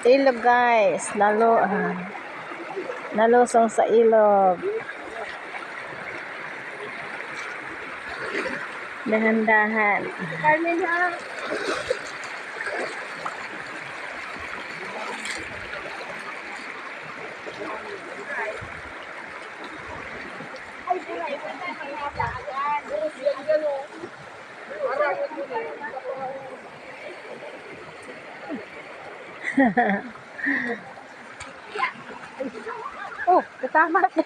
Ilog guys, nalusong sa ilog. Dahan-dahan. Carmen ha. Ay, buhay ko na agad. Oh, katama ka.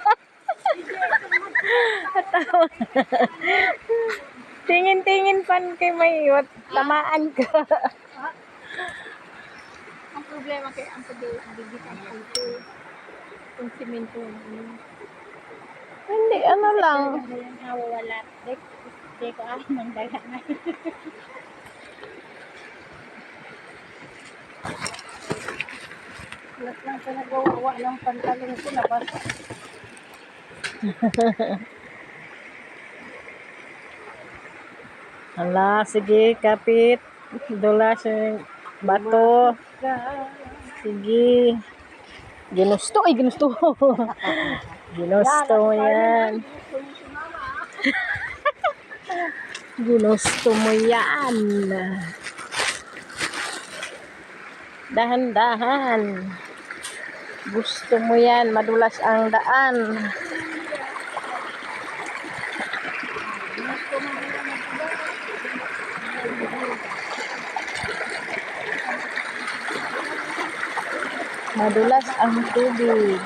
Katama. Tingin-tingin pan kay may tamaan ka. Ang problema kay ang pagbibitan ko ito. Kung simento. Hindi, ano lang. Yung nawawala. Hindi ko alam ng daga na. Lahat lang sa nagawa ng pantalon ko na basta. Hala, sige, kapit. Dula sa bato. Sige. Ginusto. Ay, ginusto. Ginusto mo yan. Ginusto mo yan. Dahan-dahan. Gusto mo yan. Madulas ang daan. Madulas ang tubig.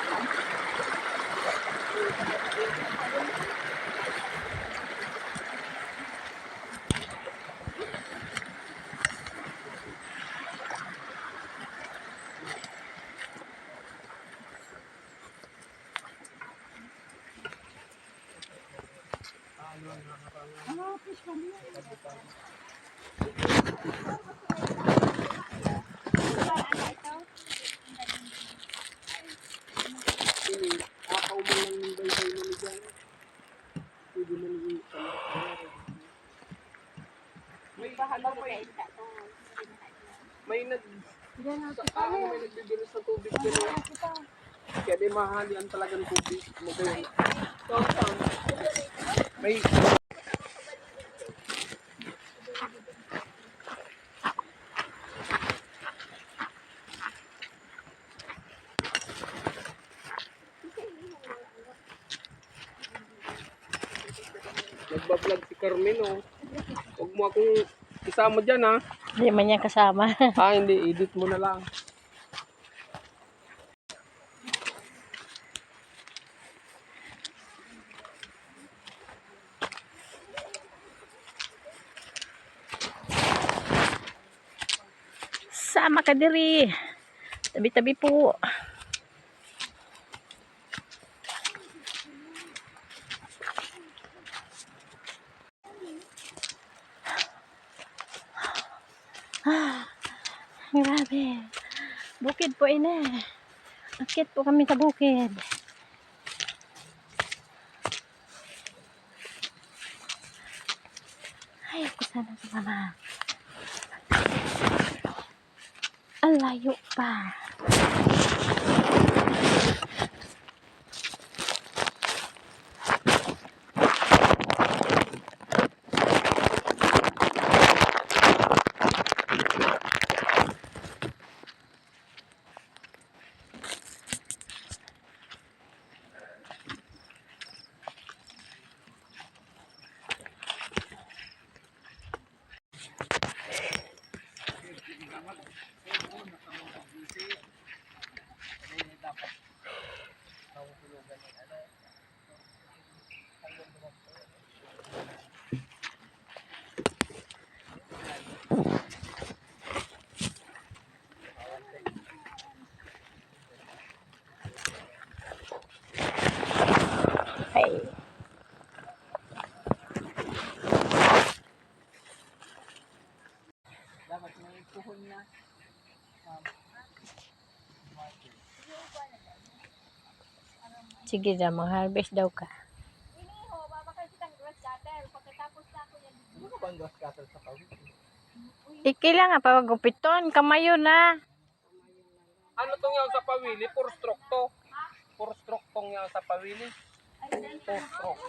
May nagbibilis sa tubig dito. Kaya di mahalian talaga ng tubig. Magayon. May nagbablog si Carmen, oh. Huwag mo akong isama dyan, ha? Hindi man yan kasama. Hindi. Edit mo na lang. Sama ka diri. Tabi-tabi po. Grabe. Bukid po ina. Akit po kami sa bukid. Ay, ako sana sa mama. Ang layo pa. Ay. Dapat may puhon na. Sige na, mag-harvest daw ka. Iniho, babakal kitang grass cutter. Pagkatapos na ako yan. Ano ka bang gas cutter sa pawis? Kailangan pa magupiton. Kamayo na. Ano tong yan sa pawili? 4 stroke to. 4 stroke tong yan sa pawili. 4 stroke.